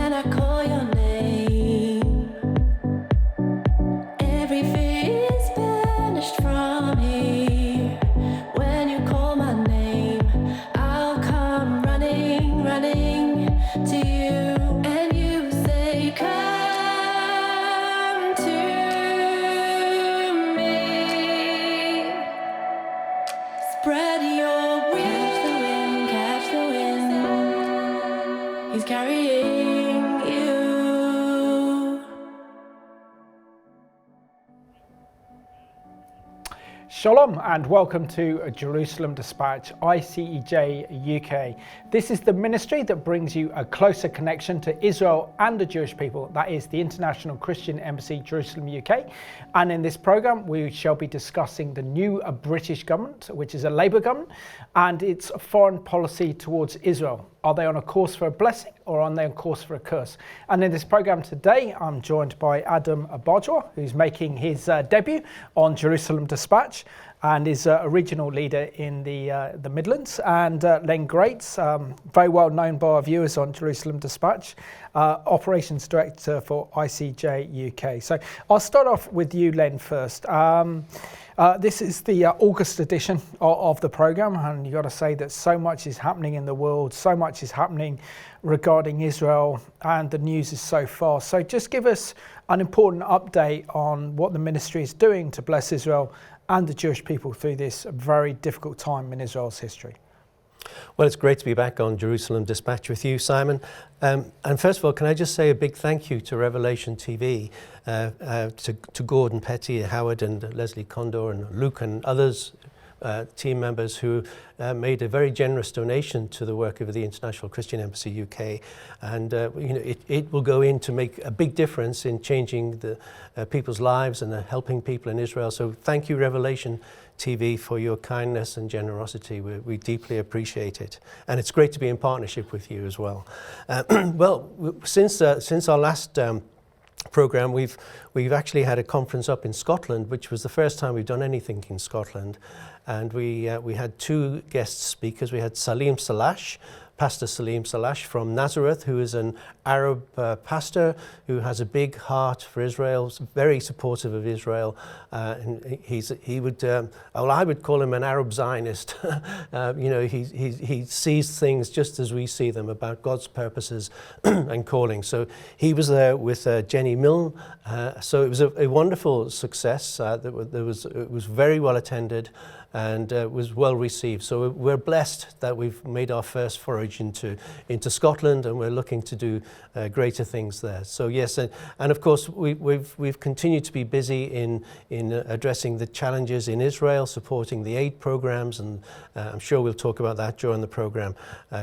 When I call your name, every fear is banished from here. When you call my name, I'll come running, running to you. And you say, come to me. Spread your wings. Catch the wind, he's carrying you. Shalom and welcome to Jerusalem Dispatch, ICEJ UK. This is the ministry that brings you a closer connection to Israel and the Jewish people, that is the International Christian Embassy, Jerusalem UK. And in this programme we shall be discussing the new British government, which is a Labour government, and its foreign policy towards Israel. Are they on a course for a blessing or are they on course for a curse? And in this programme today, I'm joined by Adam Abadjwa, who's making his debut on Jerusalem Dispatch and is a regional leader in the Midlands, and Len Grates, very well known by our viewers on Jerusalem Dispatch, Operations Director for ICEJ UK. So I'll start off with you, Len, first. This is the August edition of the programme, and you've got to say that so much is happening in the world, so much is happening regarding Israel, and the news is so fast. So just give us an important update on what the ministry is doing to bless Israel and the Jewish people through this very difficult time in Israel's history. Well, it's great to be back on Jerusalem Dispatch with you, Simon. And first of all, can I just say a big thank you to Revelation TV, to Gordon Petty, Howard and Leslie Condor and Luke and others, team members who made a very generous donation to the work of the International Christian Embassy UK, and it will go in to make a big difference in changing the people's lives and helping people in Israel. So thank you, Revelation TV, for your kindness and generosity. We deeply appreciate it, and it's great to be in partnership with you as well. Well, since our last program, we've actually had a conference up in Scotland, which was the first time we've done anything in Scotland, and we had two guest speakers. We had Pastor Salim Salash from Nazareth, who is an Arab pastor who has a big heart for Israel, very supportive of Israel. And I would call him an Arab Zionist. He sees things just as we see them, about God's purposes and calling. So he was there with Jenny Milne. So it was a wonderful success. It was very well attended and was well received. So we're blessed that we've made our first forage into Scotland, and we're looking to do greater things there. So yes, and of course we've continued to be busy in addressing the challenges in Israel, supporting the aid programs, and I'm sure we'll talk about that during the program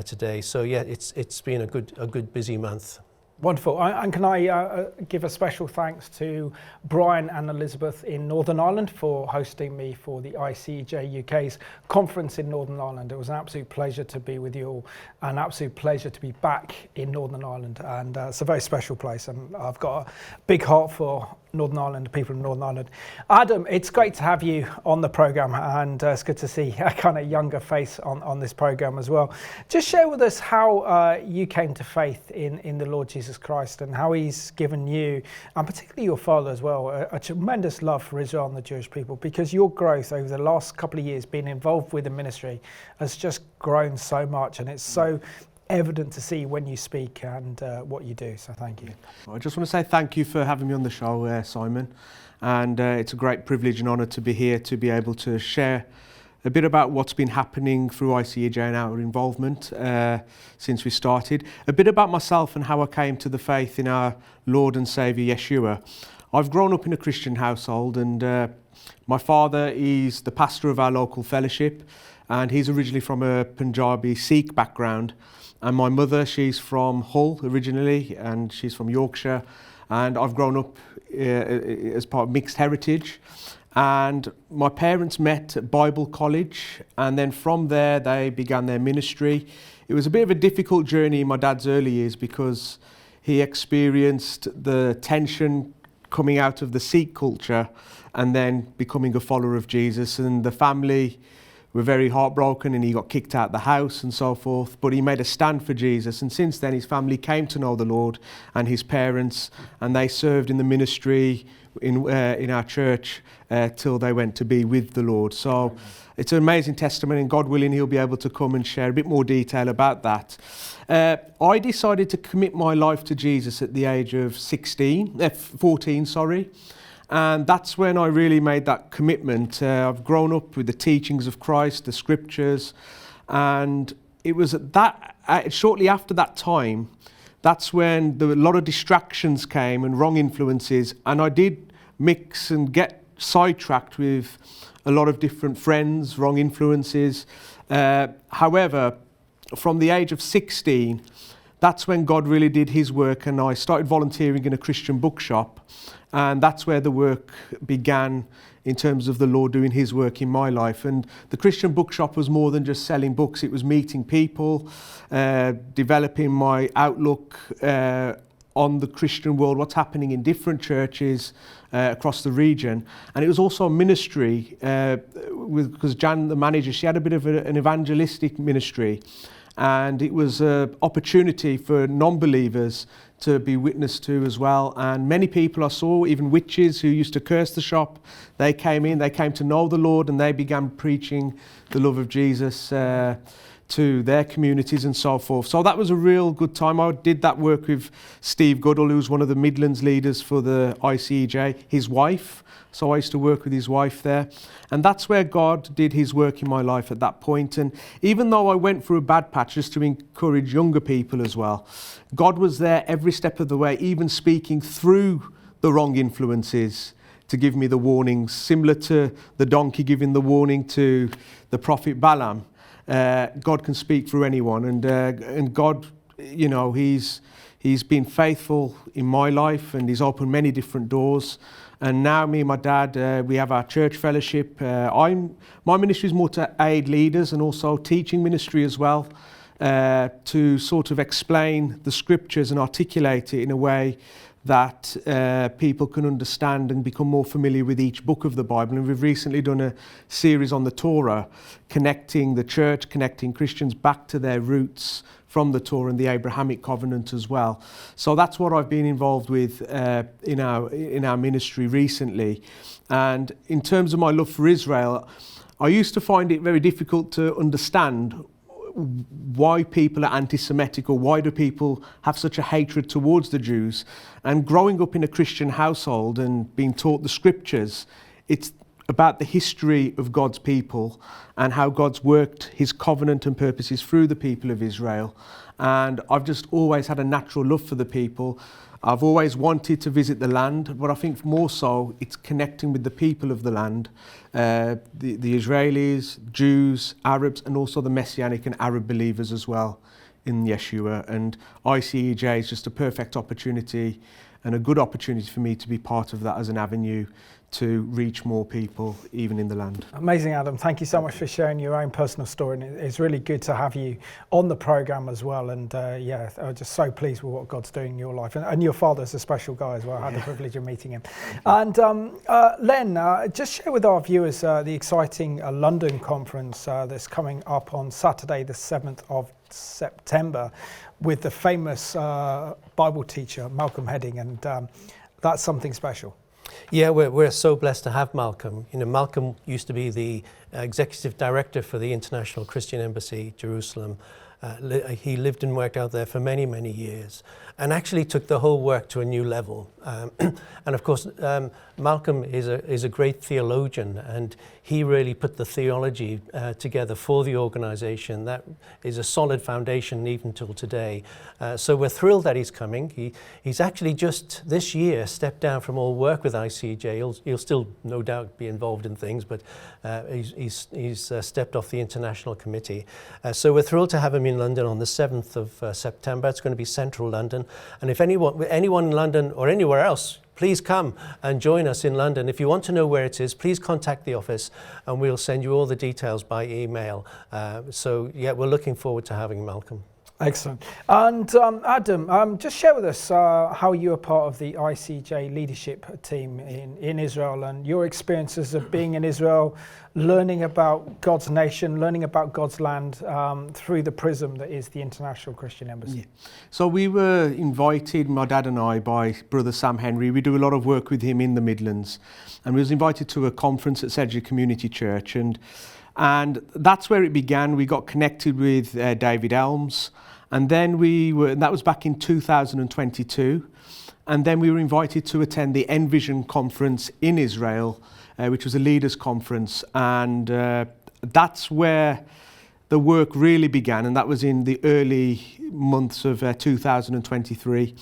today. So yeah, it's been a good busy month. Wonderful. And can I give a special thanks to Brian and Elizabeth in Northern Ireland for hosting me for the ICEJ UK's conference in Northern Ireland. It was an absolute pleasure to be with you all, an absolute pleasure to be back in Northern Ireland, and it's a very special place, and I've got a big heart for Northern Ireland, the people of Northern Ireland. Adam, it's great to have you on the programme, and it's good to see a kind of younger face on this programme as well. Just share with us how you came to faith in the Lord Jesus Christ, and how he's given you, and particularly your father as well, a tremendous love for Israel and the Jewish people, because your growth over the last couple of years being involved with the ministry has just grown so much, and it's so evident to see when you speak and what you do. So thank you. I just want to say thank you for having me on the show, Simon, and it's a great privilege and honour to be here to be able to share a bit about what's been happening through ICEJ and our involvement since we started, a bit about myself and how I came to the faith in our Lord and Saviour Yeshua. I've grown up in a Christian household, and my father is the pastor of our local fellowship, and he's originally from a Punjabi Sikh background. And my mother, she's from Hull originally, and she's from Yorkshire. And I've grown up as part of mixed heritage. And my parents met at Bible college, and then from there they began their ministry. It was a bit of a difficult journey in my dad's early years, because he experienced the tension coming out of the Sikh culture and then becoming a follower of Jesus. And the family were very heartbroken, and he got kicked out of the house and so forth. But he made a stand for Jesus, and since then his family came to know the Lord, and his parents, and they served in the ministry in our church till they went to be with the Lord. So it's an amazing testimony, and God willing, he'll be able to come and share a bit more detail about that. I decided to commit my life to Jesus at the age of 14, and that's when I really made that commitment. I've grown up with the teachings of Christ, the scriptures, and it was at that shortly after that time, that's when a lot of distractions came and wrong influences, and I did mix and get sidetracked with a lot of different friends, wrong influences. However, from the age of 16, that's when God really did his work, and I started volunteering in a Christian bookshop, and that's where the work began in terms of the Lord doing his work in my life. And the Christian bookshop was more than just selling books, it was meeting people, developing my outlook on the Christian world, what's happening in different churches across the region. And it was also a ministry, because Jan, the manager, she had a bit of an evangelistic ministry, and it was an opportunity for non-believers to be witnessed to as well. And many people I saw, even witches who used to curse the shop, they came to know the Lord, and they began preaching the love of Jesus to their communities and so forth. So that was a real good time. I did that work with Steve Goodall, who's one of the Midlands leaders for the ICEJ, his wife. So I used to work with his wife there. And that's where God did his work in my life at that point. And even though I went through a bad patch, just to encourage younger people as well, God was there every step of the way, even speaking through the wrong influences to give me the warnings, similar to the donkey giving the warning to the prophet Balaam. God can speak through anyone, and God, you know, he's been faithful in my life, and he's opened many different doors. And now me and my dad, we have our church fellowship. My ministry is more to aid leaders, and also teaching ministry as well, to sort of explain the scriptures and articulate it in a way that people can understand and become more familiar with each book of the Bible. And we've recently done a series on the Torah, connecting the church, connecting Christians back to their roots from the Torah and the Abrahamic covenant as well. So that's what I've been involved with in our ministry recently. And in terms of my love for Israel, I used to find it very difficult to understand why people are anti-Semitic, or why do people have such a hatred towards the Jews. And growing up in a Christian household and being taught the scriptures, it's about the history of God's people and how God's worked his covenant and purposes through the people of Israel. And I've just always had a natural love for the people. I've always wanted to visit the land, but I think more so it's connecting with the people of the land, the Israelis, Jews, Arabs, and also the Messianic and Arab believers as well in Yeshua. And ICEJ is just a perfect opportunity and a good opportunity for me to be part of that as an avenue to reach more people, even in the land. Amazing, Adam. Thank you so much for sharing your own personal story. And it's really good to have you on the programme as well. And yeah, I'm just so pleased with what God's doing in your life. And your father's a special guy as well. I had the privilege of meeting him. And Len, just share with our viewers the exciting London conference that's coming up on Saturday, the 7th of September, with the famous Bible teacher, Malcolm Hedding. And that's something special. Yeah, we're so blessed to have Malcolm. You know, Malcolm used to be the executive director for the International Christian Embassy, Jerusalem. He lived and worked out there for many, many years, and actually took the whole work to a new level. And of course, Malcolm is a great theologian, and he really put the theology together for the organization. That is a solid foundation even till today. So we're thrilled that he's coming. He's actually just this year stepped down from all work with ICEJ. He'll still no doubt be involved in things, but he's stepped off the international committee. So we're thrilled to have him in London on the 7th of September. It's going to be central London. And if anyone in London or anywhere else, please come and join us in London. If you want to know where it is, please contact the office and we'll send you all the details by email. So yeah, we're looking forward to having Malcolm. Excellent. And Adam, just share with us how you are part of the ICEJ leadership team in Israel and your experiences of being in Israel, learning about God's nation, learning about God's land through the prism that is the International Christian Embassy. Yeah. So we were invited, my dad and I, by Brother Sam Henry. We do a lot of work with him in the Midlands. And we was invited to a conference at ICEJ Community Church. And that's where it began. We got connected with David Elms. And then that was back in 2022. And then we were invited to attend the Envision conference in Israel, which was a leaders conference. And that's where the work really began. And that was in the early months of 2023.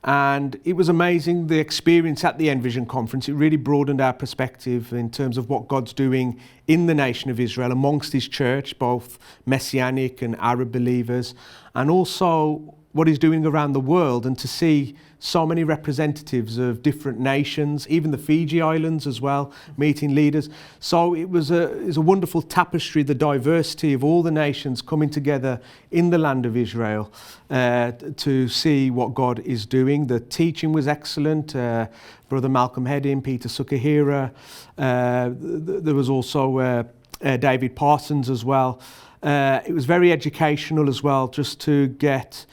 And it was amazing, the experience at the Envision conference. It really broadened our perspective in terms of what God's doing in the nation of Israel amongst his church, both Messianic and Arab believers, and also what he's doing around the world, and to see so many representatives of different nations, even the Fiji Islands as well, meeting leaders. So it was a wonderful tapestry, the diversity of all the nations coming together in the land of Israel to see what God is doing. The teaching was excellent. Brother Malcolm Hedding, Peter Sukahira, there was also David Parsons as well. It was very educational as well, just to get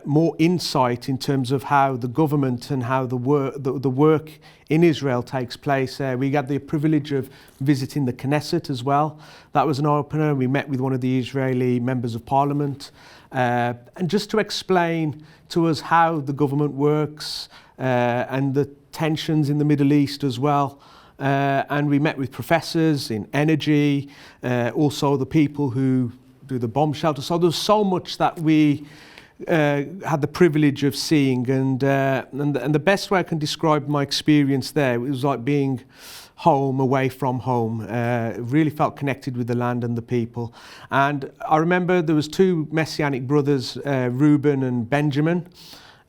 more insight in terms of how the government and how the work in Israel takes place. We had the privilege of visiting the Knesset as well. That was an opener. We met with one of the Israeli members of parliament, and just to explain to us how the government works and the tensions in the Middle East as well. And we met with professors in energy, also the people who do the bomb shelter. So there's so much that we had the privilege of seeing, and the best way I can describe my experience there, it was like being home away from home. Really felt connected with the land and the people. And I remember there was two Messianic brothers, Reuben and Benjamin,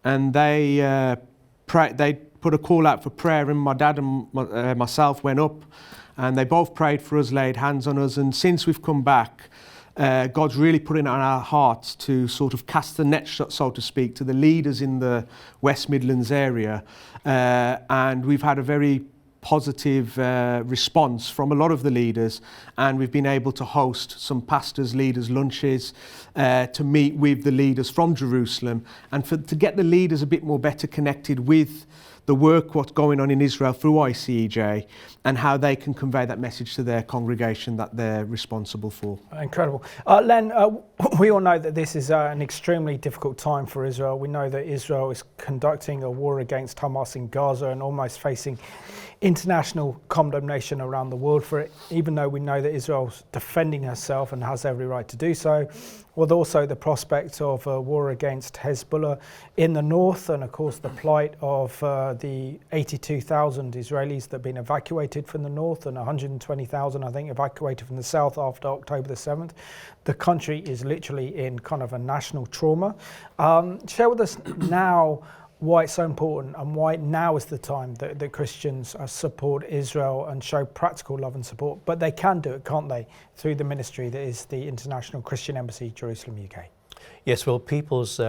and they put a call out for prayer, and my dad and myself went up, and they both prayed for us, laid hands on us. And since we've come back, God's really put it on our hearts to sort of cast the net, so to speak, to the leaders in the West Midlands area. And we've had a very positive response from a lot of the leaders, and we've been able to host some pastors, leaders, lunches to meet with the leaders from Jerusalem, and to get the leaders a bit more better connected with the work, what's going on in Israel through ICEJ, and how they can convey that message to their congregation that they're responsible for. Incredible. Len, we all know that this is an extremely difficult time for Israel. We know that Israel is conducting a war against Hamas in Gaza and almost facing international condemnation around the world for it, even though we know that Israel's defending herself and has every right to do so, with also the prospect of a war against Hezbollah in the north, and of course the plight of the 82,000 Israelis that have been evacuated from the north and 120,000 I think evacuated from the south after October the 7th. The country is literally in kind of a national trauma. Share with us now why it's so important and why now is the time that Christians support Israel and show practical love and support. But they can do it, can't they, through the ministry that is the International Christian Embassy, Jerusalem, UK. Yes, well, people's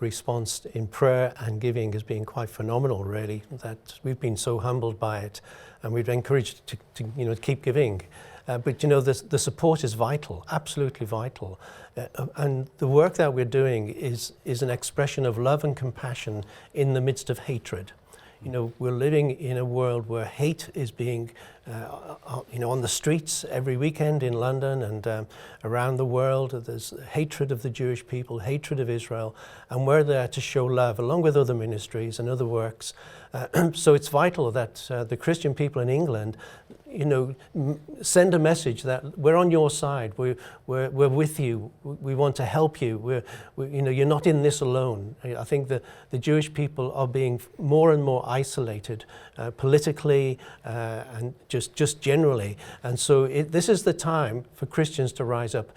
response in prayer and giving has been quite phenomenal, really. That we've been so humbled by it, and we've encouraged to keep giving. But the support is vital, absolutely vital. And the work that we're doing is an expression of love and compassion in the midst of hatred. We're living in a world where hate is being, on the streets every weekend in London and around the world. There's hatred of the Jewish people, hatred of Israel, and we're there to show love along with other ministries and other works. So it's vital that the Christian people in England, send a message that we're on your side. We're with you. We want to help you. You're not in this alone. I think that the Jewish people are being more and more isolated politically and just generally. And so this is the time for Christians to rise up.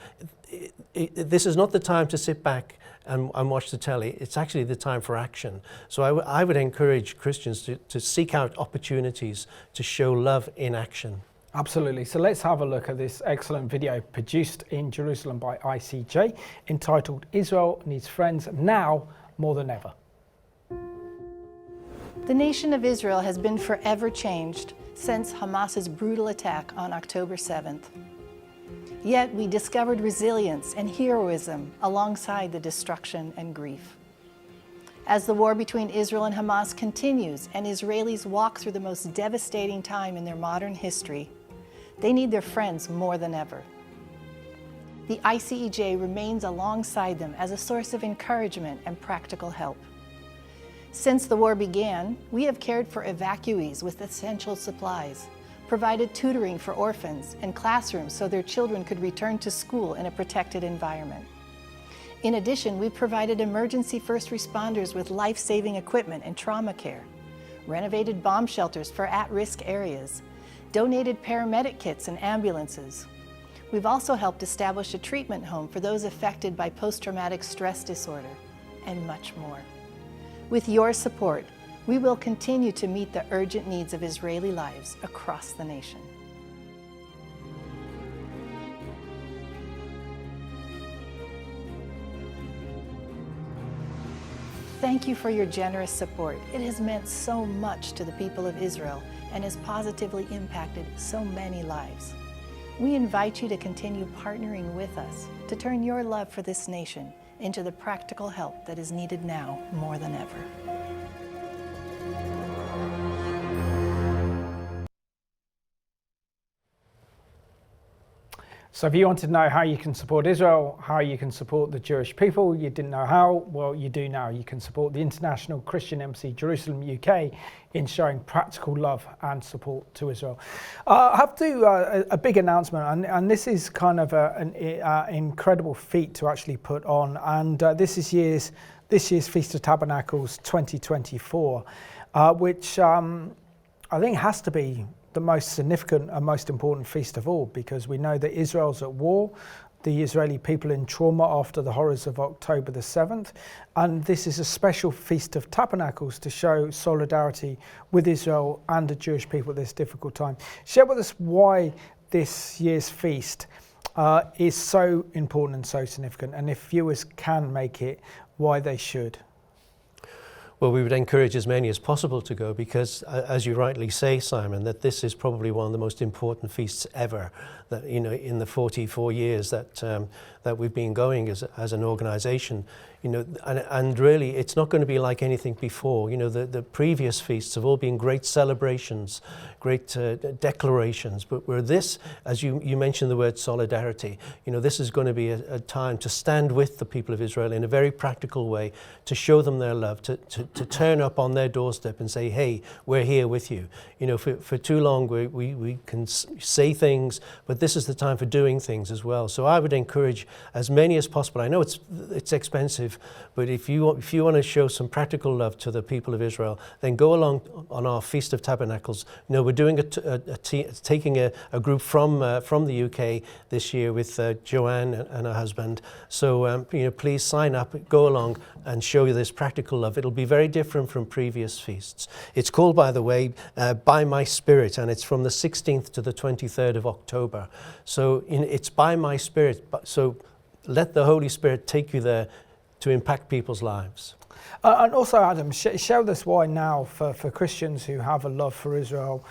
This is not the time to sit back and watch the telly. It's actually the time for action. So I would encourage Christians to seek out opportunities to show love in action. Absolutely. So let's have a look at this excellent video produced in Jerusalem by ICEJ entitled Israel Needs Friends Now More Than Ever. The nation of Israel has been forever changed since Hamas's brutal attack on October 7th. Yet we discovered resilience and heroism alongside the destruction and grief. As the war between Israel and Hamas continues and Israelis walk through the most devastating time in their modern history, they need their friends more than ever. The ICEJ remains alongside them as a source of encouragement and practical help. Since the war began, we have cared for evacuees with essential supplies, provided tutoring for orphans and classrooms so their children could return to school in a protected environment. In addition, we've provided emergency first responders with life-saving equipment and trauma care, renovated bomb shelters for at-risk areas, donated paramedic kits and ambulances. We've also helped establish a treatment home for those affected by post-traumatic stress disorder, and much more. With your support, we will continue to meet the urgent needs of Israeli lives across the nation. Thank you for your generous support. It has meant so much to the people of Israel and has positively impacted so many lives. We invite you to continue partnering with us to turn your love for this nation into the practical help that is needed now more than ever. So if you wanted to know how you can support Israel, how you can support the Jewish people, you didn't know how, well, you do now. You can support the International Christian Embassy Jerusalem UK in showing practical love and support to Israel. I have to do a big announcement, and this is kind of an incredible feat to actually put on, and this year's Feast of Tabernacles 2024, which I think has to be the most significant and most important feast of all, because we know that Israel's at war, the Israeli people in trauma after the horrors of October the 7th, and this is a special Feast of Tabernacles to show solidarity with Israel and the Jewish people at this difficult time. Share with us why this year's feast is so important and so significant, and if viewers can make it, why they should. Well, we would encourage as many as possible to go because, as you rightly say, Simon, that this is probably one of the most important feasts ever. That in the 44 years that we've been going as an organisation, and really, it's not going to be like anything before. The previous feasts have all been great celebrations, great declarations, but where this, as you mentioned the word solidarity, this is going to be a time to stand with the people of Israel in a very practical way, to show them their love, to turn up on their doorstep and say, hey, we're here with you. For too long we can say things, but this is the time for doing things as well. So I would encourage as many as possible. I know it's expensive, but if you want to show some practical love to the people of Israel, then go along on our Feast of Tabernacles. We're doing taking a group from the UK this year with Joanne and her husband. So please sign up, go along and show you this practical love. It'll be very different from previous feasts. It's called, by the way, By My Spirit, and it's from the 16th to the 23rd of October. So it's by my Spirit. So let the Holy Spirit take you there to impact people's lives. And also, Adam, show us why now for Christians who have a love for Israel,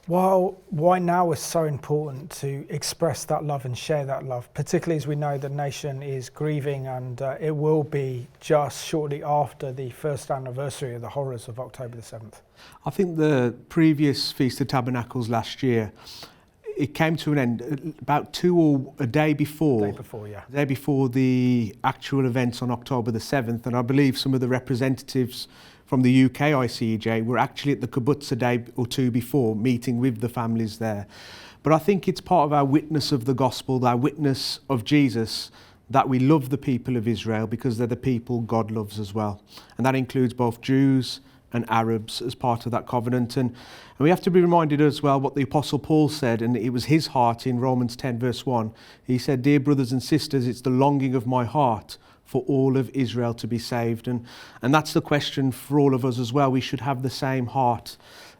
why now is so important to express that love and share that love, particularly as we know the nation is grieving, and it will be just shortly after the first anniversary of the horrors of October the 7th. I think the previous Feast of Tabernacles last year, it came to an end about a day before the actual events on October the 7th, and I believe some of the representatives from the UK ICEJ were actually at the kibbutz a day or two before, meeting with the families there. But I think it's part of our witness of the gospel, our witness of Jesus, that we love the people of Israel because they're the people God loves as well. And that includes both Jews and Arabs as part of that covenant. And we have to be reminded as well what the Apostle Paul said, and it was his heart in Romans 10 verse 1. He said, "Dear brothers and sisters, it's the longing of my heart for all of Israel to be saved." And that's the question for all of us as well. We should have the same heart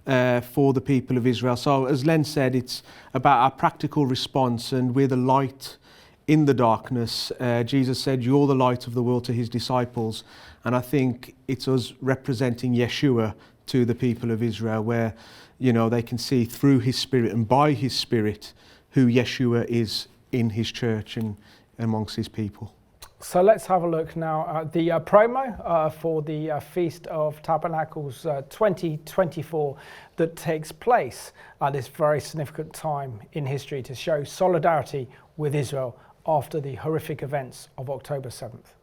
for the people of Israel. So as Len said, it's about our practical response, and we're the light in the darkness. Jesus said, "You're the light of the world" to his disciples. And I think it's us representing Yeshua to the people of Israel, where, you know, they can see through his Spirit and by his Spirit who Yeshua is in his church and amongst his people. So let's have a look now at the promo for the Feast of Tabernacles 2024 that takes place at this very significant time in history to show solidarity with Israel after the horrific events of October 7th.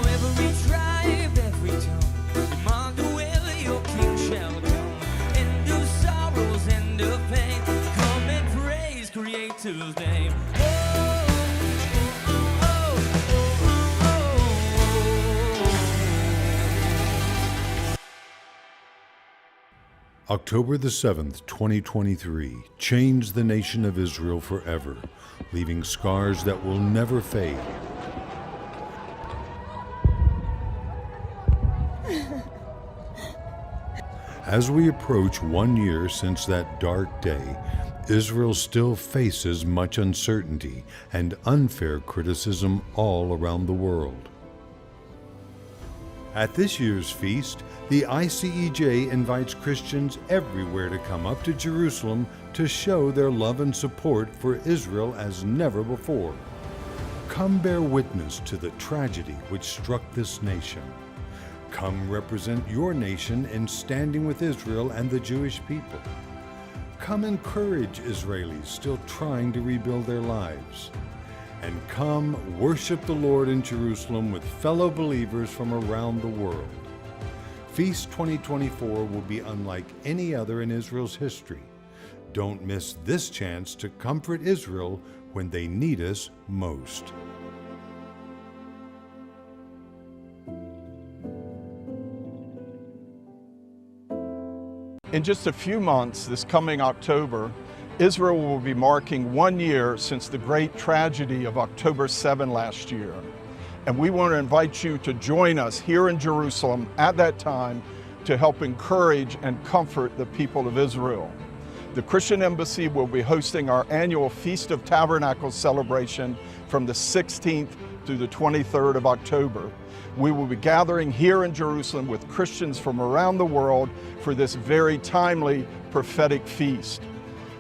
Every tribe, every tongue, Emmanuel, your king shall come. End of sorrows, end of pain, come and praise Creator's name. October the 7th, 2023, changed the nation of Israel forever, leaving scars that will never fade. As we approach 1 year since that dark day, Israel still faces much uncertainty and unfair criticism all around the world. At this year's feast, the ICEJ invites Christians everywhere to come up to Jerusalem to show their love and support for Israel as never before. Come bear witness to the tragedy which struck this nation. Come represent your nation in standing with Israel and the Jewish people. Come encourage Israelis still trying to rebuild their lives. And come worship the Lord in Jerusalem with fellow believers from around the world. Feast 2024 will be unlike any other in Israel's history. Don't miss this chance to comfort Israel when they need us most. In just a few months, this coming October, Israel will be marking 1 year since the great tragedy of October 7 last year. And we want to invite you to join us here in Jerusalem at that time to help encourage and comfort the people of Israel. The Christian Embassy will be hosting our annual Feast of Tabernacles celebration from the 16th through the 23rd of October. We will be gathering here in Jerusalem with Christians from around the world for this very timely prophetic feast.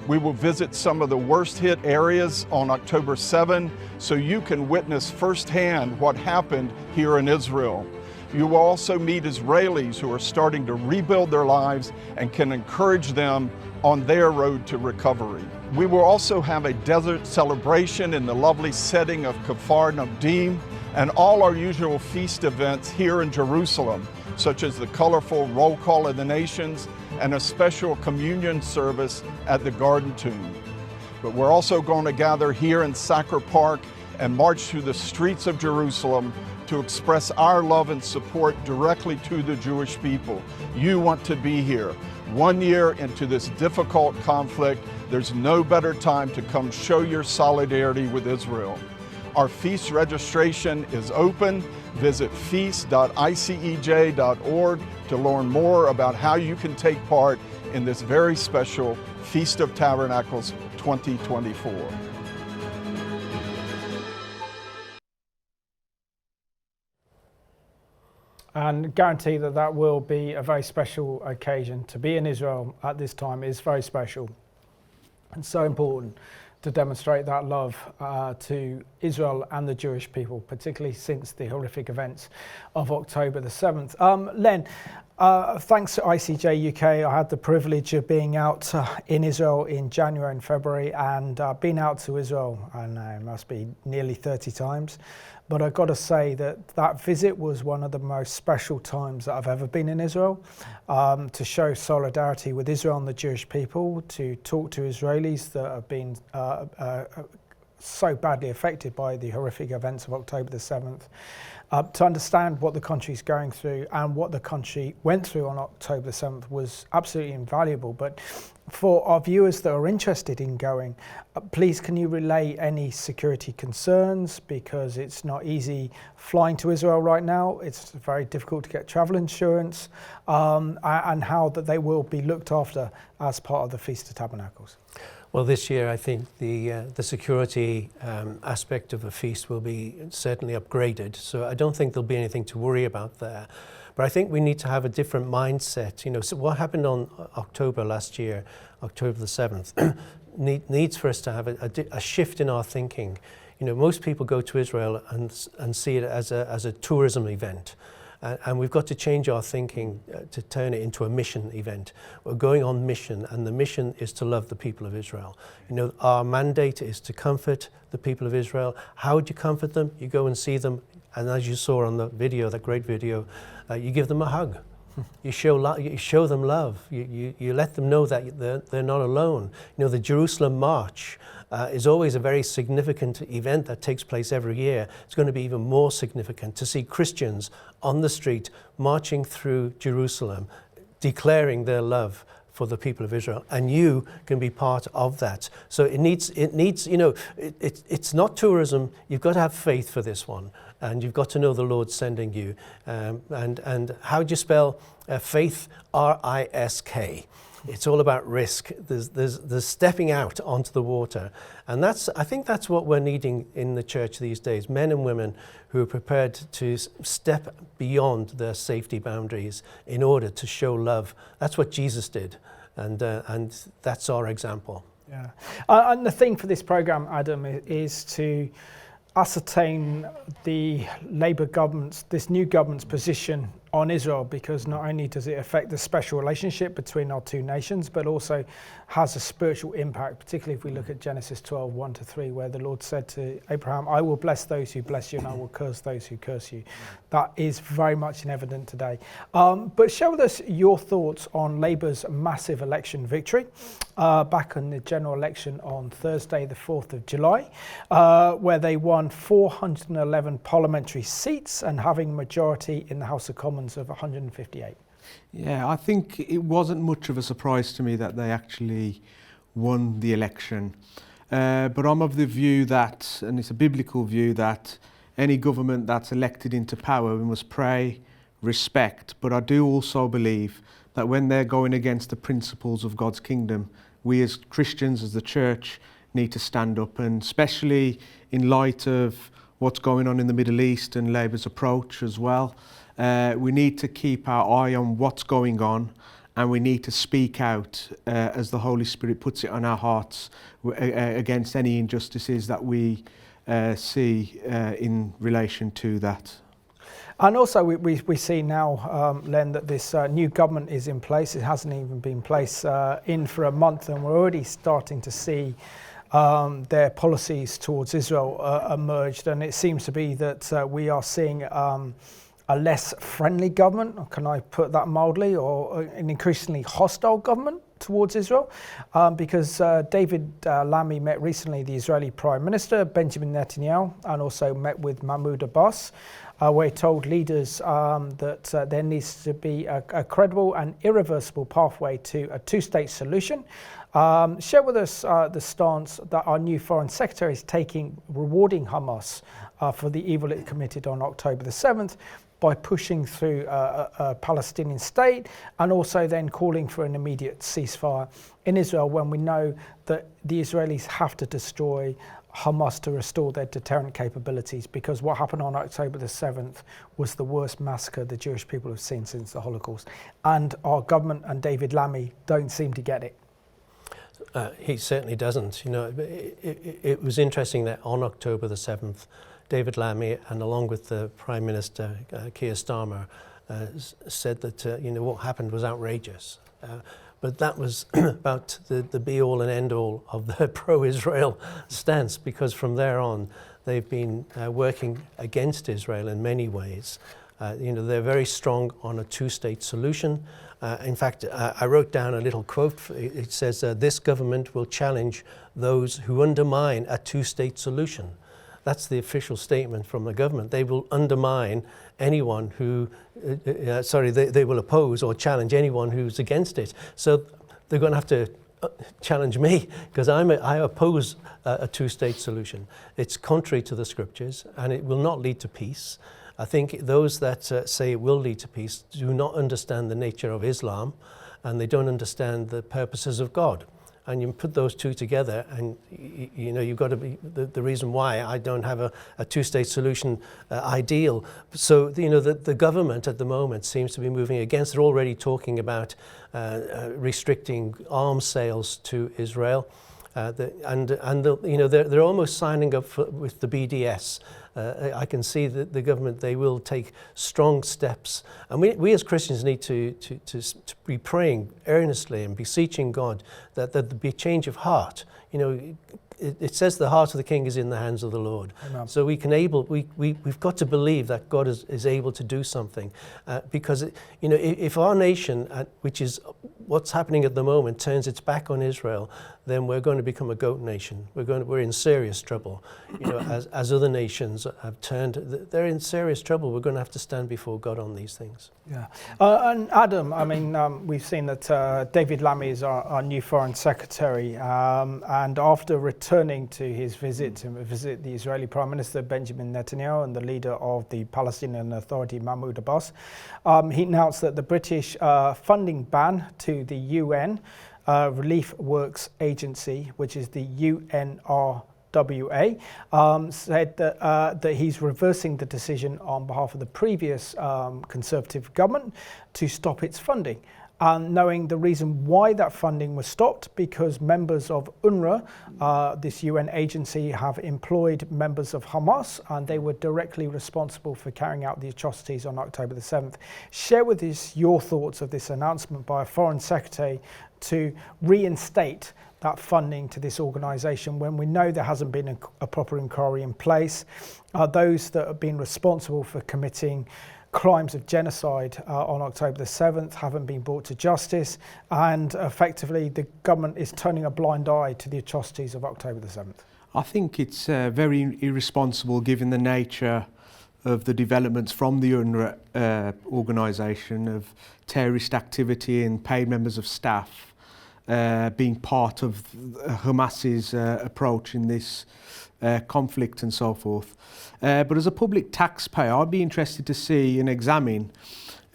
We will visit some of the worst hit areas on October 7 so you can witness firsthand what happened here in Israel. You will also meet Israelis who are starting to rebuild their lives and can encourage them on their road to recovery. We will also have a desert celebration in the lovely setting of Kfar Nabdim and all our usual feast events here in Jerusalem, such as the colorful roll call of the nations and a special communion service at the Garden Tomb. But we're also going to gather here in Sacre Park and march through the streets of Jerusalem to express our love and support directly to the Jewish people. You want to be here. 1 year into this difficult conflict, there's no better time to come show your solidarity with Israel. Our feast registration is open. Visit feast.icej.org to learn more about how you can take part in this very special Feast of Tabernacles 2024. And guarantee that that will be a very special occasion. To be in Israel at this time is very special and so important to demonstrate that love to Israel and the Jewish people, particularly since the horrific events of October the 7th. Len, thanks to ICEJ UK, I had the privilege of being out in Israel in January and February, and been out to Israel, I know it must be nearly 30 times. But I've got to say that that visit was one of the most special times that I've ever been in Israel, to show solidarity with Israel and the Jewish people, to talk to Israelis that have been so badly affected by the horrific events of October the 7th. To understand what the country is going through and what the country went through on October the 7th was absolutely invaluable. But for our viewers that are interested in going, please can you relay any security concerns, because it's not easy flying to Israel right now. It's very difficult to get travel insurance, and how that they will be looked after as part of the Feast of Tabernacles. Well, this year I think the security aspect of the feast will be certainly upgraded, so I don't think there'll be anything to worry about there. But I think we need to have a different mindset. You know, so what happened on October last year, October the 7th, needs for us to have a shift in our thinking. You know, most people go to Israel and see it as a tourism event. And we've got to change our thinking to turn it into a mission event. We're going on mission, and the mission is to love the people of Israel. You know, our mandate is to comfort the people of Israel. How would you comfort them? You go and see them, and as you saw on the video, that great video, you give them a hug. You show them love. You let them know that they're not alone. You know, the Jerusalem March is always a very significant event that takes place every year. It's going to be even more significant to see Christians on the street marching through Jerusalem, declaring their love for the people of Israel, and you can be part of that. So it needs, you know, it's not tourism. You've got to have faith for this one, and you've got to know the Lord's sending you. And how do you spell faith? R-I-S-K. It's all about risk. There's stepping out onto the water, and I think that's what we're needing in the church these days. Men and women who are prepared to step beyond their safety boundaries in order to show love. That's what Jesus did, and that's our example. Yeah, and the thing for this program, Adam, is to ascertain the Labour government's, this new government's position on Israel, because not only does it affect the special relationship between our two nations, but also has a spiritual impact, particularly if we look at Genesis 12, 1-3, where the Lord said to Abraham, I will bless those who bless you and I will curse those who curse you. That is very much in evidence today. But share with us your thoughts on Labour's massive election victory back in the general election on Thursday, the 4th of July, where they won 411 parliamentary seats and having a majority in the House of Commons of 158. Yeah, I think it wasn't much of a surprise to me that they actually won the election. But I'm of the view that, and it's a biblical view, that any government that's elected into power, we must pray, respect. But I do also believe that when they're going against the principles of God's kingdom, we as Christians, as the church, need to stand up, and especially in light of what's going on in the Middle East and Labour's approach as well. We need to keep our eye on what's going on, and we need to speak out as the Holy Spirit puts it on our hearts against any injustices that we see in relation to that. And also we see now, Len, that this new government is in place. It hasn't even been in place in for a month, and we're already starting to see their policies towards Israel emerged, and it seems to be that we are seeing a less friendly government, or can I put that mildly, or an increasingly hostile government towards Israel, because David Lammy met recently the Israeli Prime Minister, Benjamin Netanyahu, and also met with Mahmoud Abbas, where he told leaders that there needs to be a credible and irreversible pathway to a two-state solution. Share with us the stance that our new Foreign Secretary is taking, rewarding Hamas for the evil it committed on October the 7th, by pushing through a Palestinian state, and also then calling for an immediate ceasefire in Israel, when we know that the Israelis have to destroy Hamas to restore their deterrent capabilities, because what happened on October the 7th was the worst massacre the Jewish people have seen since the Holocaust. And our government and David Lammy don't seem to get it. He certainly doesn't. You know, it was interesting that on October the 7th, David Lammy, and along with the Prime Minister, Keir Starmer, said that you know, what happened was outrageous. But that was about the be-all and end-all of the pro-Israel stance, because from there on, they've been working against Israel in many ways. They're very strong on a two-state solution. In fact, I wrote down a little quote. It says, this government will challenge those who undermine a two-state solution. That's the official statement from the government. They will undermine anyone who, they will oppose or challenge anyone who's against it. So they're going to have to challenge me, because I oppose a two-state solution. It's contrary to the scriptures, and it will not lead to peace. I think those that say it will lead to peace do not understand the nature of Islam, and they don't understand the purposes of God. And you put those two together, and you've got to be the reason why I don't have a two-state solution ideal. So the government at the moment seems to be moving against. They're already talking about restricting arms sales to Israel, they're almost signing up with the BDS. I can see that the government, they will take strong steps, and we as Christians need to be praying earnestly and beseeching God that there be a change of heart. It says the heart of the king is in the hands of the Lord. Amen. So we've got to believe that God is able to do something, because if our nation, which is what's happening at the moment, turns its back on Israel, then we're going to become a goat nation. We're in serious trouble. As other nations have turned, they're in serious trouble. We're going to have to stand before God on these things. Yeah, and Adam, we've seen that David Lammy is our new Foreign Secretary, and after returning to his visit the Israeli Prime Minister Benjamin Netanyahu and the leader of the Palestinian Authority Mahmoud Abbas, he announced that the British funding ban to the UN Relief Works Agency, which is the UNRWA, said that he's reversing the decision on behalf of the previous Conservative government to stop its funding. Knowing the reason why that funding was stopped, because members of UNRWA, this UN agency, have employed members of Hamas, and they were directly responsible for carrying out the atrocities on October the 7th. Share with us your thoughts of this announcement by a Foreign Secretary to reinstate that funding to this organisation when we know there hasn't been a proper inquiry in place. Those that have been responsible for committing crimes of genocide on October the 7th haven't been brought to justice, and effectively the government is turning a blind eye to the atrocities of October the 7th. I think it's very irresponsible, given the nature of the developments from the UNRWA organisation of terrorist activity and paid members of staff being part of Hamas's approach in this conflict and so forth. But as a public taxpayer, I'd be interested to see and examine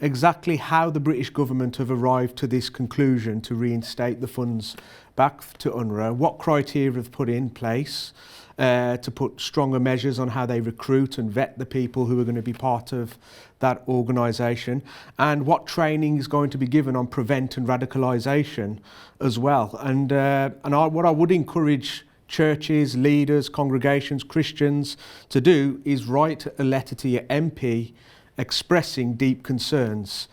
exactly how the British government have arrived to this conclusion to reinstate the funds back to UNRWA, what criteria have put in place to put stronger measures on how they recruit and vet the people who are going to be part of that organisation, and what training is going to be given on prevent and radicalisation as well. What I would encourage churches, leaders, congregations, Christians to do is write a letter to your MP expressing deep concerns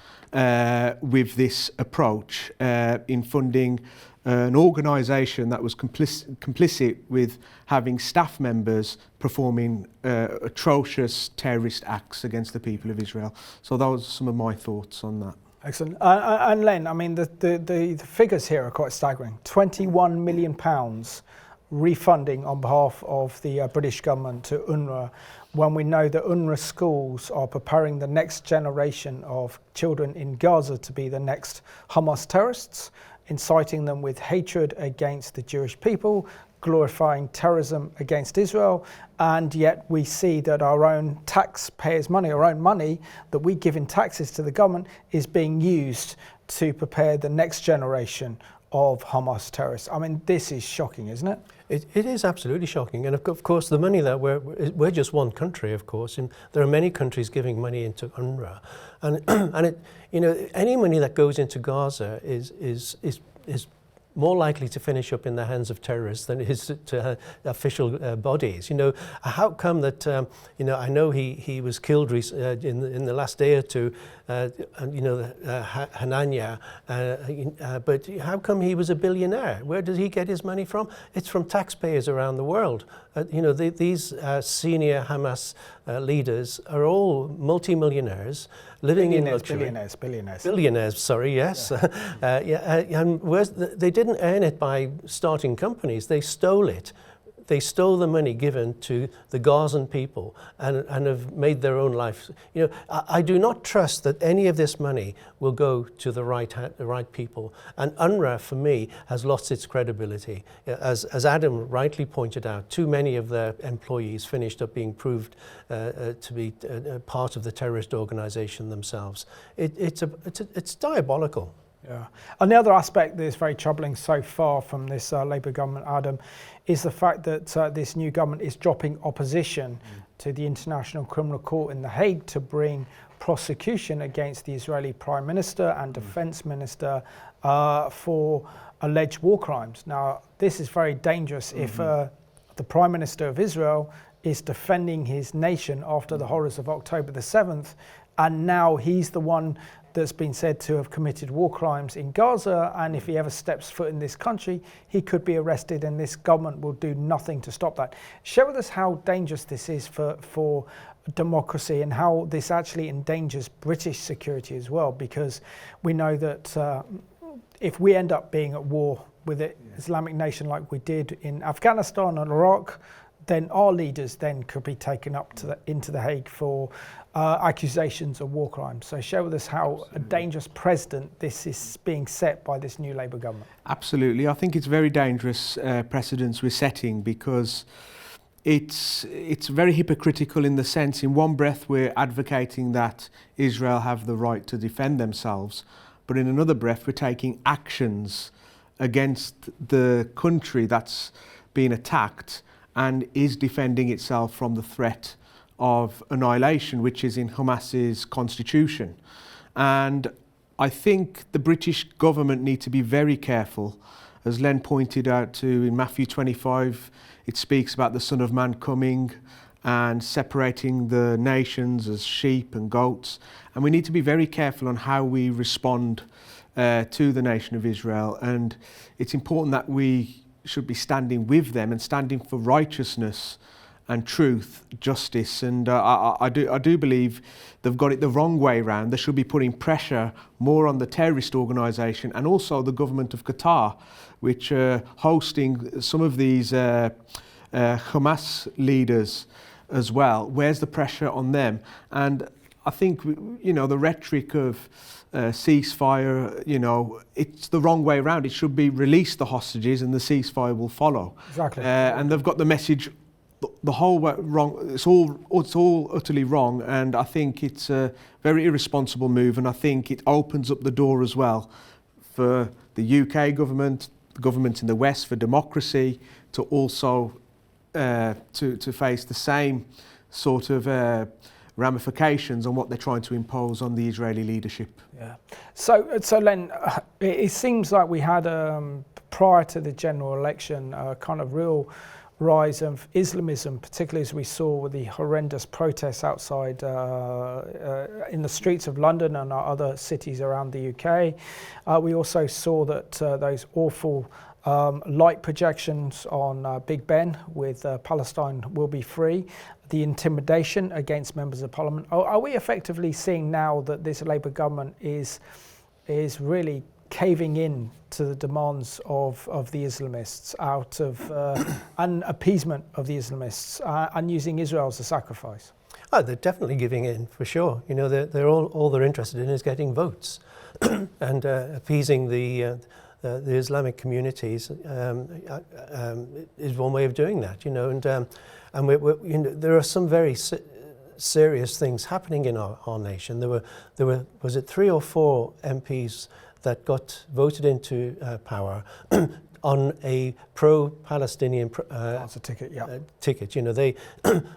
with this approach in funding an organisation that was complicit with having staff members performing atrocious terrorist acts against the people of Israel. So those are some of my thoughts on that. Excellent. And Len, the figures here are quite staggering. £21 million refunding on behalf of the British government to UNRWA, when we know that UNRWA schools are preparing the next generation of children in Gaza to be the next Hamas terrorists, inciting them with hatred against the Jewish people, glorifying terrorism against Israel, and yet we see that our own taxpayers' money, our own money that we give in taxes to the government, is being used to prepare the next generation of Hamas terrorists. This is shocking, isn't it? It is absolutely shocking, and of course the money that we're just one country, of course, and there are many countries giving money into UNRWA, and any money that goes into Gaza is more likely to finish up in the hands of terrorists than it is to official bodies. How come that? I know he was killed in the last day or two. Hanania, but how come he was a billionaire? Where does he get his money from? It's from taxpayers around the world. These senior Hamas leaders are all multimillionaires living in luxury. Billionaires, sorry, yes. And they didn't earn it by starting companies, they stole it. They stole the money given to the Gazan people and have made their own life. I do not trust that any of this money will go to the right people. And UNRWA, for me, has lost its credibility. As Adam rightly pointed out, too many of their employees finished up being proved to be part of the terrorist organization themselves. It's diabolical. Yeah. And the other aspect that is very troubling so far from this Labour government, Adam, is the fact that this new government is dropping opposition to the International Criminal Court in The Hague to bring prosecution against the Israeli Prime Minister and Defence Minister for alleged war crimes. Now, this is very dangerous if the Prime Minister of Israel is defending his nation after the horrors of October the 7th, and now he's the one that's been said to have committed war crimes in Gaza, and if he ever steps foot in this country, he could be arrested, and this government will do nothing to stop that. Share with us how dangerous this is for democracy and how this actually endangers British security as well, because we know that if we end up being at war with the Islamic nation like we did in Afghanistan and Iraq, then our leaders then could be taken up into the Hague for accusations of war crimes. So share with us how a dangerous precedent this is being set by this new Labour government. Absolutely. I think it's very dangerous precedents we're setting, because it's very hypocritical in the sense, in one breath we're advocating that Israel have the right to defend themselves, but in another breath we're taking actions against the country that's being attacked and is defending itself from the threat of annihilation, which is in Hamas's constitution. And I think the British government need to be very careful. As Len pointed out to in Matthew 25, it speaks about the Son of Man coming and separating the nations as sheep and goats. And we need to be very careful on how we respond to the nation of Israel. And it's important that we should be standing with them and standing for righteousness and truth, justice, and I do believe they've got it the wrong way round. They should be putting pressure more on the terrorist organisation and also the government of Qatar, which are hosting some of these Hamas leaders as well. Where's the pressure on them? And I think the rhetoric of ceasefire, it's the wrong way around. It should be release the hostages and the ceasefire will follow. Exactly. And they've got the message the whole way wrong. It's all utterly wrong, and I think it's a very irresponsible move, and I think it opens up the door as well for the UK government, the government in the West, for democracy to also to face the same sort of ramifications on what they're trying to impose on the Israeli leadership. Yeah. So Len, it seems like we had prior to the general election a kind of real rise of Islamism, particularly as we saw with the horrendous protests outside in the streets of London and our other cities around the UK. We also saw that those awful light projections on Big Ben with Palestine will be free, the intimidation against members of parliament. Are we effectively seeing now that this Labour government is really caving in to the demands of the Islamists out of an appeasement of the Islamists and using Israel as a sacrifice? Oh, they're definitely giving in, for sure. They're all they're interested in is getting votes and appeasing the Islamic communities is one way of doing that. And there are some very serious things happening in our nation. There were was it 3 or 4 MPs that got voted into power on a pro-Palestinian That's a ticket, yeah. ticket.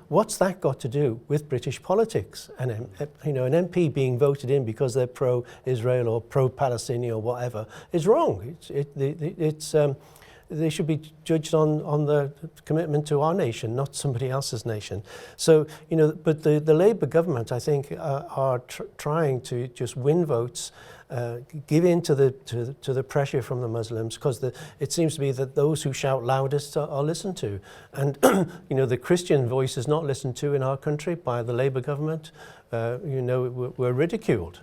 What's that got to do with British politics? And an MP being voted in because they're pro-Israel or pro-Palestinian or whatever is wrong. they should be judged on the commitment to our nation, not somebody else's nation. So, but the Labour government, I think, are trying to just win votes, give in to the pressure from the Muslims, because it seems to be that those who shout loudest are listened to. And, the Christian voice is not listened to in our country by the Labour government. We're ridiculed.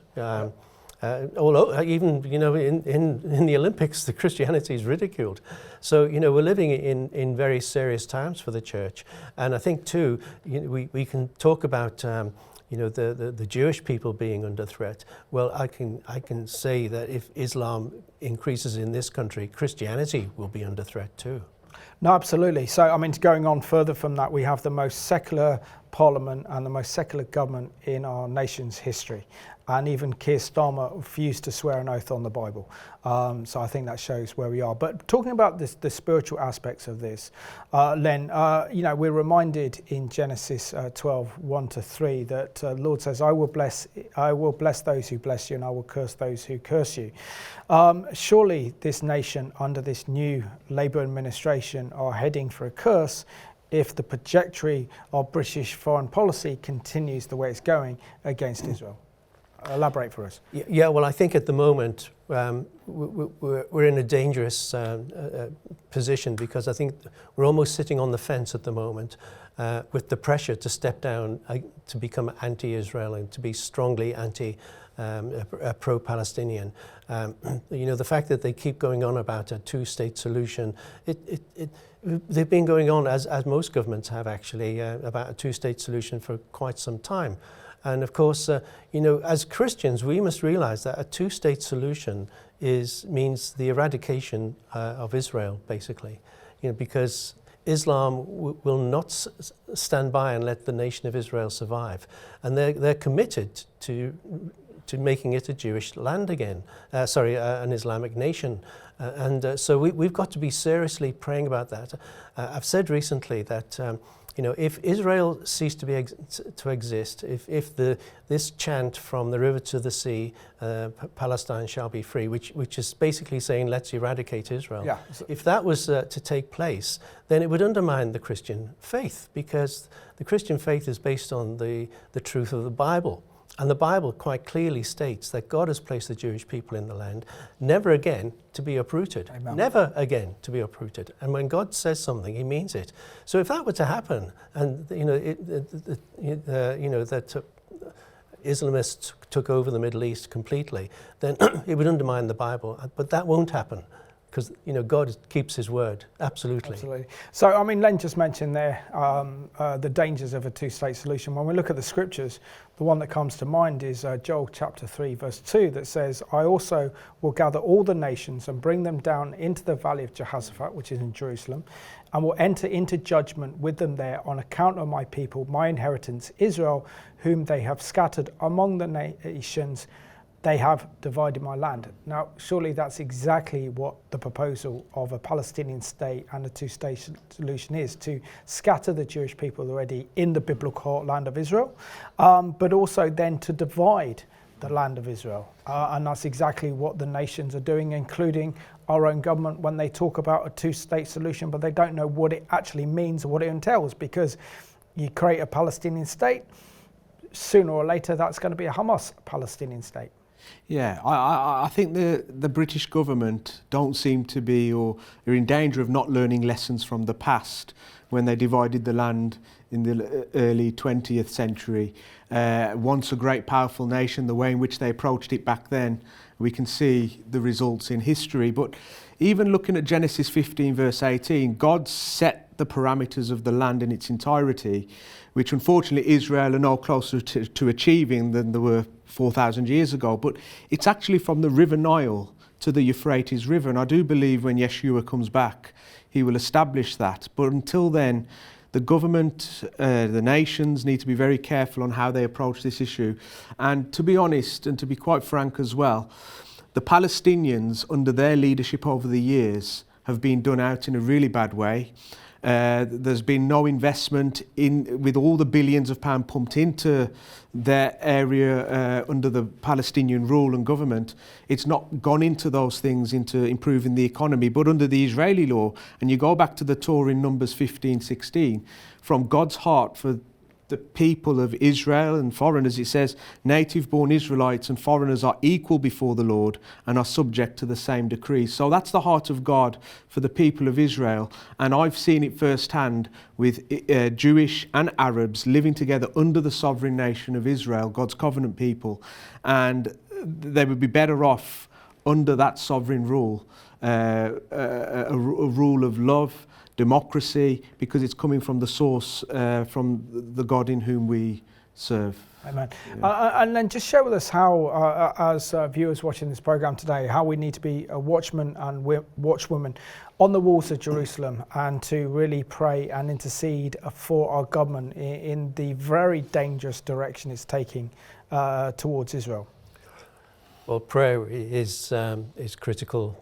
Although even in the Olympics, the Christianity is ridiculed. So we're living in very serious times for the church, and I think too we can talk about the Jewish people being under threat. Well, I can say that if Islam increases in this country, Christianity will be under threat too. No, absolutely. So, I mean, going on further from that, we have the most secular parliament and the most secular government in our nation's history. And even Keir Starmer refused to swear an oath on the Bible. So I think that shows where we are. But talking about the spiritual aspects of this, Len, we're reminded in Genesis 12, 1-3, that Lord says, I will bless those who bless you, and I will curse those who curse you. Surely this nation under this new Labour administration are heading for a curse if the trajectory of British foreign policy continues the way it's going against Israel. Elaborate for us. Yeah, well, I think at the moment we're in a dangerous position, because I think we're almost sitting on the fence at the moment with the pressure to step down, to become anti-Israel and to be strongly pro-Palestinian. The fact that they keep going on about a two-state solution, they've been going on, as most governments have actually, about a two-state solution for quite some time. And of course, as Christians, we must realize that a two-state solution means the eradication of Israel, basically, because Islam will not stand by and let the nation of Israel survive, and they're committed to making it a Jewish land again. An Islamic nation, so we've got to be seriously praying about that. I've said recently that. If Israel ceased to exist, if this chant from the river to the sea, Palestine shall be free, which is basically saying let's eradicate Israel. Yeah. If that was to take place, then it would undermine the Christian faith, because the Christian faith is based on the truth of the Bible. And the Bible quite clearly states that God has placed the Jewish people in the land, never again to be uprooted. Amen. Never again to be uprooted. And when God says something, He means it. So if that were to happen, and that Islamists took over the Middle East completely, then it would undermine the Bible. But that won't happen, because God keeps His word. Absolutely. So I mean, Len just mentioned there the dangers of a two-state solution. When we look at the scriptures, the one that comes to mind is Joel chapter 3 verse 2, that says, I also will gather all the nations and bring them down into the valley of Jehoshaphat, which is in Jerusalem, and will enter into judgment with them there on account of my people, my inheritance, Israel, whom they have scattered among the nations. They have divided my land. Now, surely that's exactly what the proposal of a Palestinian state and a two-state solution is, to scatter the Jewish people already in the biblical land of Israel, but also then to divide the land of Israel. And that's exactly what the nations are doing, including our own government, when they talk about a two-state solution, but they don't know what it actually means or what it entails, because you create a Palestinian state, sooner or later that's going to be a Hamas Palestinian state. Yeah, I think the British government don't seem to be, or are in danger of not learning lessons from the past when they divided the land in the early 20th century. Once a great powerful nation, the way in which they approached it back then, we can see the results in history. But even looking at Genesis 15 verse 18, God set the parameters of the land in its entirety, which unfortunately Israel are no closer to achieving than they were 4,000 years ago. But it's actually from the River Nile to the Euphrates River, and I do believe when Yeshua comes back, He will establish that. But until then, the government, the nations need to be very careful on how they approach this issue. And to be honest, and to be quite frank as well, the Palestinians, under their leadership over the years, have been done out in a really bad way. There's been no investment with all the billions of pounds pumped into their area under the Palestinian rule and government. It's not gone into those things, into improving the economy, but under the Israeli law, and you go back to the Torah in Numbers 15:16, from God's heart for the people of Israel and foreigners, it says, native-born Israelites and foreigners are equal before the Lord and are subject to the same decrees. So that's the heart of God for the people of Israel. And I've seen it firsthand with Jewish and Arabs living together under the sovereign nation of Israel, God's covenant people. And they would be better off under that sovereign rule, a rule of love, democracy, because it's coming from the source, from the God in whom we serve. Amen. Yeah. And then just share with us how, as viewers watching this program today, how we need to be a watchman and watchwoman on the walls of Jerusalem, and to really pray and intercede for our government in the very dangerous direction it's taking towards Israel. Well, prayer is critical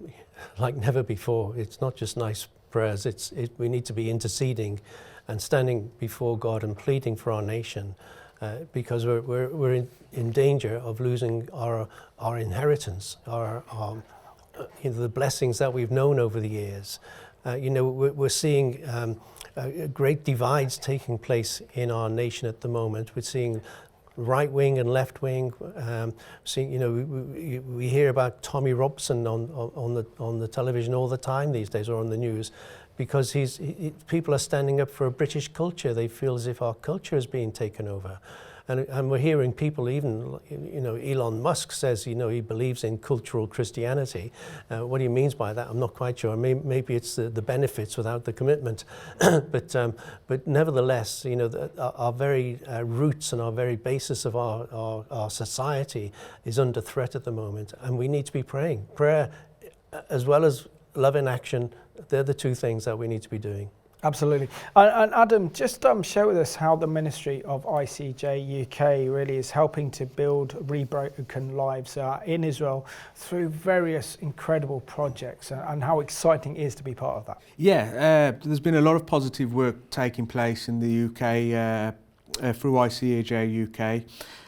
like never before. It's not just nice prayers. We need to be interceding and standing before God and pleading for our nation, because we're in danger of losing our inheritance, the blessings that we've known over the years. We're seeing great divides taking place in our nation at the moment. We're seeing right wing and left wing. We hear about Tommy Robson on the television all the time these days, or on the news, because people are standing up for a British culture. They feel as if our culture is being taken over. And we're hearing people, even, Elon Musk says, he believes in cultural Christianity. What he means by that, I'm not quite sure. Maybe it's the benefits without the commitment. But nevertheless, our very roots and our very basis of our society is under threat at the moment. And we need to be praying. Prayer, as well as love in action, they're the two things that we need to be doing. Absolutely. And Adam, just share with us how the ministry of ICEJ UK really is helping to build rebroken lives in Israel through various incredible projects, and how exciting it is to be part of that. Yeah, there's been a lot of positive work taking place in the UK through ICEJ UK.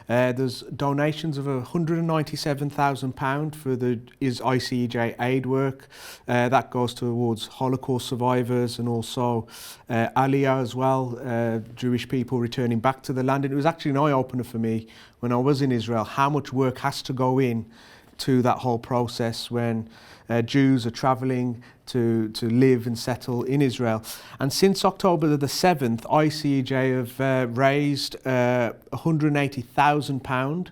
There's donations of £197,000 for the ICEJ aid work. That goes towards Holocaust survivors, and also Aliyah as well, Jewish people returning back to the land. And it was actually an eye-opener for me when I was in Israel, how much work has to go in to that whole process when Jews are travelling to live and settle in Israel. And since October the 7th, ICEJ have raised £180,000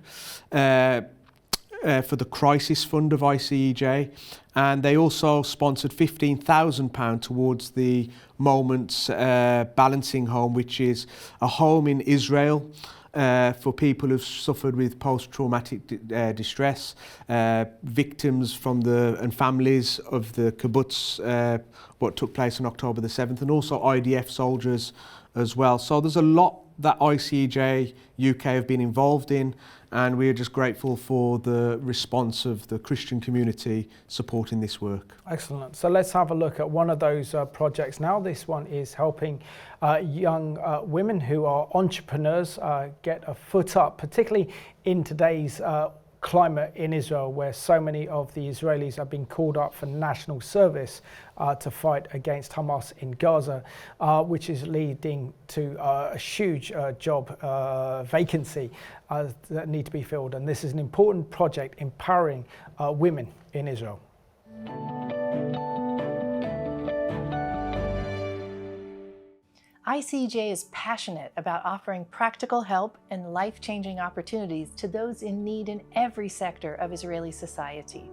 for the crisis fund of ICEJ, and they also sponsored £15,000 towards the Moments Balancing Home, which is a home in Israel for people who've suffered with post-traumatic distress, victims and families of the kibbutz, what took place on October the 7th, and also IDF soldiers as well. So there's a lot that ICEJ UK have been involved in, and we're just grateful for the response of the Christian community supporting this work. Excellent. So let's have a look at one of those projects now. This one is helping young women who are entrepreneurs get a foot up, particularly in today's climate in Israel, where so many of the Israelis are being called up for national service to fight against Hamas in Gaza, which is leading to a huge job vacancy that need to be filled. And this is an important project empowering women in Israel. ICEJ is passionate about offering practical help and life-changing opportunities to those in need in every sector of Israeli society.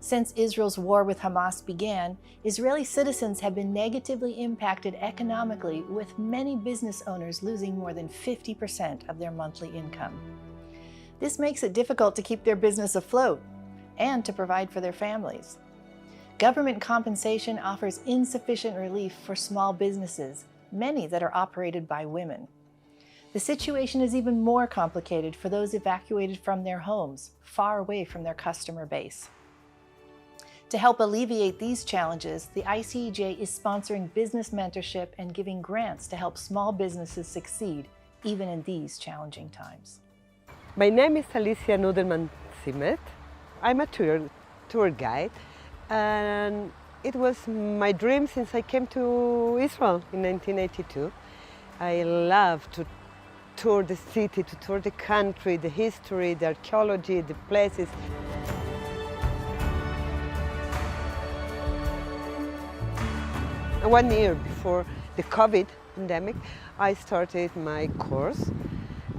Since Israel's war with Hamas began, Israeli citizens have been negatively impacted economically, with many business owners losing more than 50% of their monthly income. This makes it difficult to keep their business afloat and to provide for their families. Government compensation offers insufficient relief for small businesses, many that are operated by women. The situation is even more complicated for those evacuated from their homes, far away from their customer base. To help alleviate these challenges, the ICEJ is sponsoring business mentorship and giving grants to help small businesses succeed, even in these challenging times. My name is Alicia Nudelman-Simet. I'm a tour guide, and it was my dream since I came to Israel in 1982. I love to tour the city, to tour the country, the history, the archaeology, the places. One year before the COVID pandemic, I started my course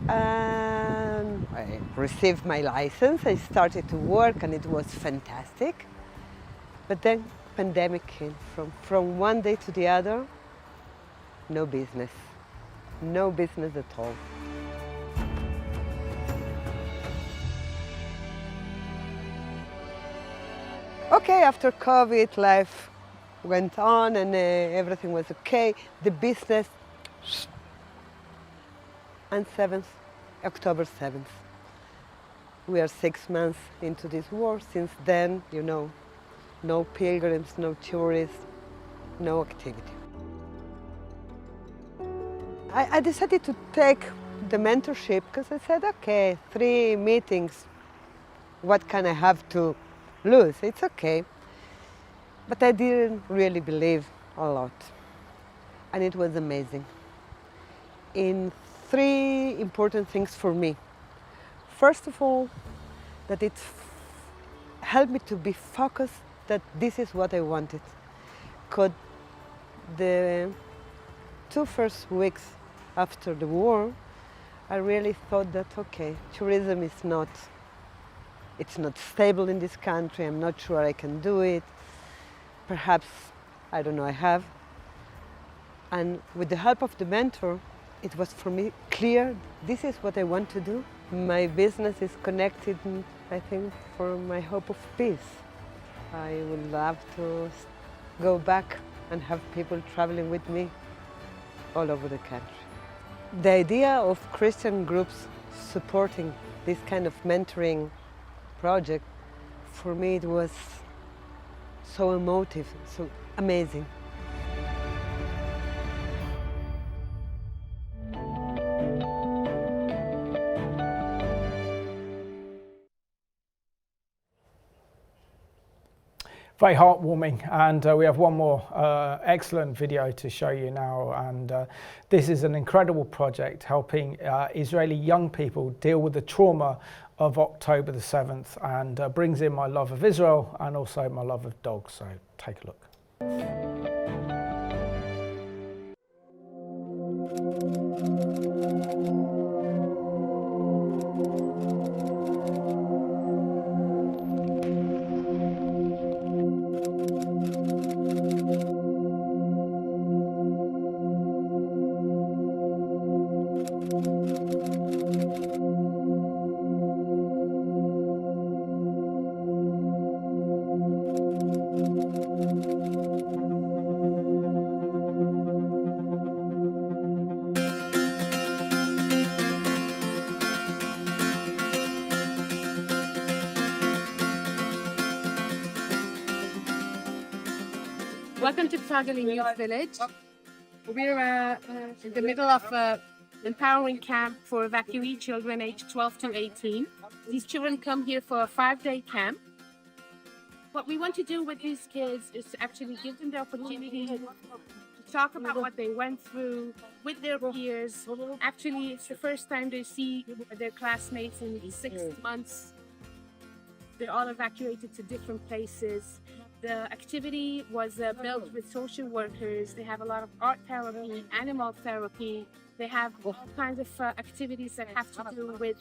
and I received my license. I started to work and it was fantastic. But then pandemic came from one day to the other, no business at all. Okay, after COVID, life went on and everything was okay. The business, and October 7th. We are 6 months into this war. Since then, you know, no pilgrims, no tourists, no activity. I decided to take the mentorship because I said, okay, 3 meetings, what can I have to lose? It's okay. But I didn't really believe a lot. And it was amazing. In 3 important things for me. First of all, that it helped me to be focused that this is what I wanted. Because the 2 first weeks after the war, I really thought that, okay, tourism is it's not stable in this country. I'm not sure I can do it. Perhaps, I don't know, I have. And with the help of the mentor, it was for me clear, this is what I want to do. My business is connected, I think, for my hope of peace. I would love to go back and have people traveling with me all over the country. The idea of Christian groups supporting this kind of mentoring project, for me it was so emotive, so amazing. Very heartwarming, and we have one more excellent video to show you now, and this is an incredible project helping Israeli young people deal with the trauma of October the 7th, and brings in my love of Israel and also my love of dogs, so take a look. Welcome to Tabernacles Youth Village. We're in the middle of an empowering camp for evacuee children aged 12 to 18. These children come here for a 5-day camp. What we want to do with these kids is to actually give them the opportunity to talk about what they went through with their peers. Actually, it's the first time they see their classmates in 6 months. They're all evacuated to different places. The activity was built with social workers. They have a lot of art therapy, animal therapy. They have all kinds of activities that have to do with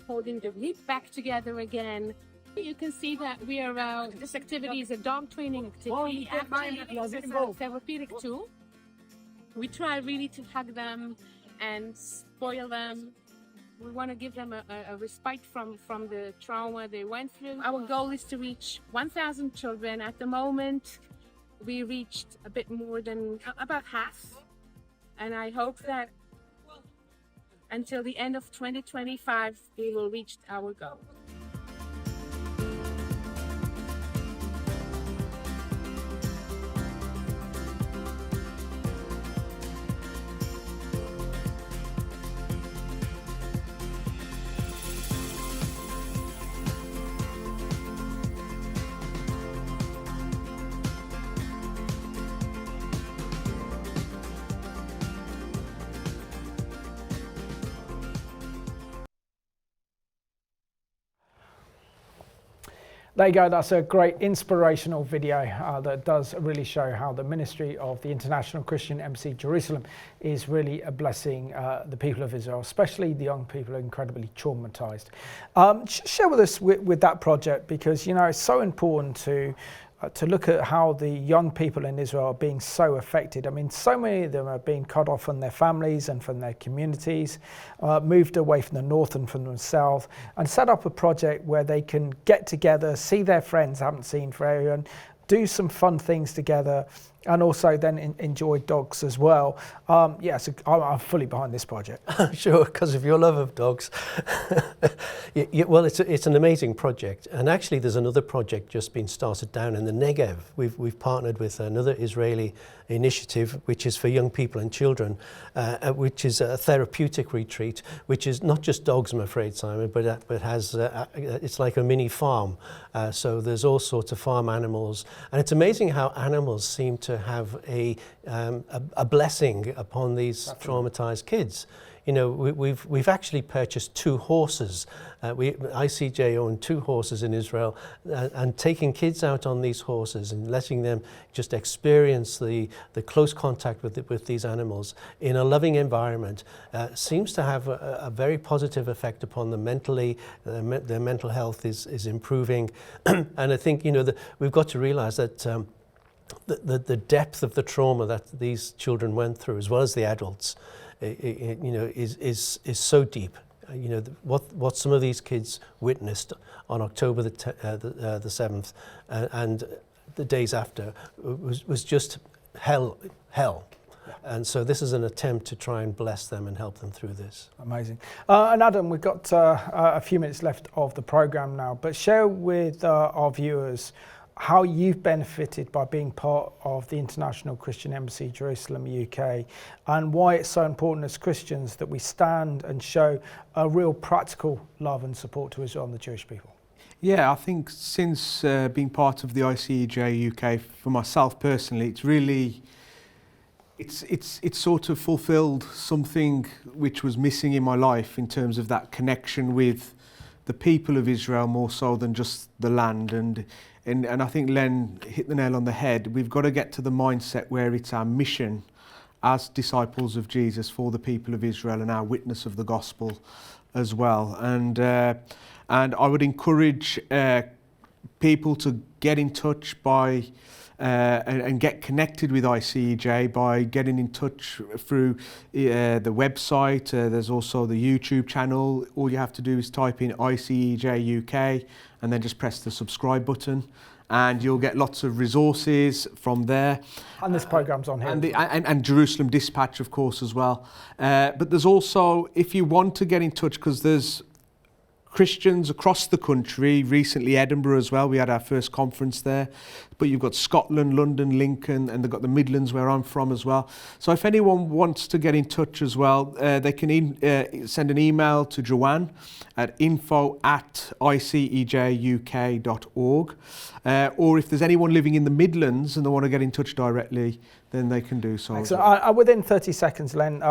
holding the group back together again. You can see that we are, this activity is a dog training activity. Actually, it's a therapeutic tool. We try really to hug them and spoil them. We want to give them a respite from the trauma they went through. Our goal is to reach 1,000 children. At the moment, we reached a bit more than about half. And I hope that until the end of 2025, we will reach our goal. There you go, that's a great inspirational video that does really show how the ministry of the International Christian Embassy Jerusalem is really blessing the people of Israel, especially the young people who are incredibly traumatized. Share with us with that project, because you know it's so important to look at how the young people in Israel are being so affected. I mean, so many of them are being cut off from their families and from their communities, moved away from the north and from the south, and set up a project where they can get together, see their friends haven't seen for a year, and do some fun things together, and also then enjoy dogs as well. Yes, I'm fully behind this project. Sure, because of your love of dogs. Well, it's an amazing project, and actually there's another project just been started down in the Negev. We've partnered with another Israeli initiative, which is for young people and children, which is a therapeutic retreat, which is not just dogs, I'm afraid, Simon, but has it's like a mini farm. So there's all sorts of farm animals, and it's amazing how animals seem to have a blessing upon these traumatized kids. You know, we've actually purchased 2 horses. ICEJ own 2 horses in Israel, and taking kids out on these horses and letting them just experience the close contact with these animals in a loving environment seems to have a very positive effect upon them mentally. Their mental health is improving, and I think, you know, we've got to realize that the depth of the trauma that these children went through, as well as the adults, you know, is so deep. You know, what some of these kids witnessed on October the 7th and the days after was just hell. And so this is an attempt to try and bless them and help them through this. Amazing. And Adam, we've got a few minutes left of the program now, but share with our viewers how you've benefited by being part of the International Christian Embassy Jerusalem UK, and why it's so important as Christians that we stand and show a real practical love and support to Israel and the Jewish people. Yeah, I think since being part of the ICEJ UK, for myself personally, it's really, it's sort of fulfilled something which was missing in my life in terms of that connection with the people of Israel more so than just the land. And I think Len hit the nail on the head. We've got to get to the mindset where it's our mission as disciples of Jesus for the people of Israel and our witness of the gospel as well. And I would encourage people to get in touch by and get connected with ICEJ by getting in touch through the website. There's also the YouTube channel. All you have to do is type in ICEJ UK and then just press the subscribe button, and you'll get lots of resources from there. And this program's on here. And Jerusalem Dispatch, of course, as well. But there's also, if you want to get in touch, because there's Christians across the country, recently Edinburgh as well, we had our first conference there, but you've got Scotland, London, Lincoln, and they've got the Midlands where I'm from as well. So if anyone wants to get in touch as well, they can send an email to Joanne at info@icejuk.org, or if there's anyone living in the Midlands and they want to get in touch directly, then they can do so. Excellent. Within 30 seconds, Len,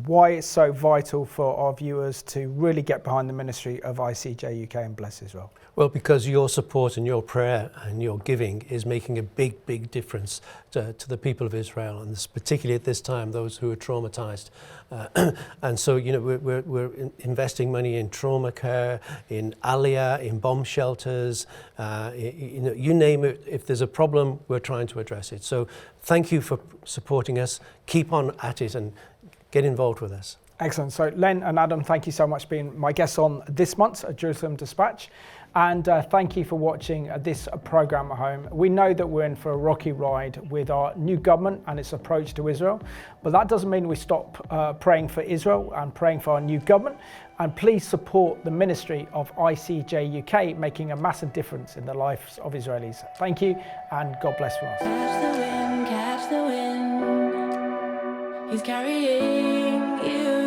why it's so vital for our viewers to really get behind the ministry of ICEJ UK and bless Israel? Well, because your support and your prayer and your giving is making a big, big difference to the people of Israel, and particularly at this time, those who are traumatized. And so, you know, we're investing money in trauma care, in Aliyah, in bomb shelters, you know, you name it. If there's a problem, we're trying to address it. So thank you for supporting us. Keep on at it and get involved with us. Excellent. So Len and Adam, thank you so much for being my guests on this month's Jerusalem Dispatch. And thank you for watching this programme at home. We know that we're in for a rocky ride with our new government and its approach to Israel, but that doesn't mean we stop praying for Israel and praying for our new government. And please support the ministry of ICEJ UK, making a massive difference in the lives of Israelis. Thank you, and God bless from us. Catch the wind, he's carrying you.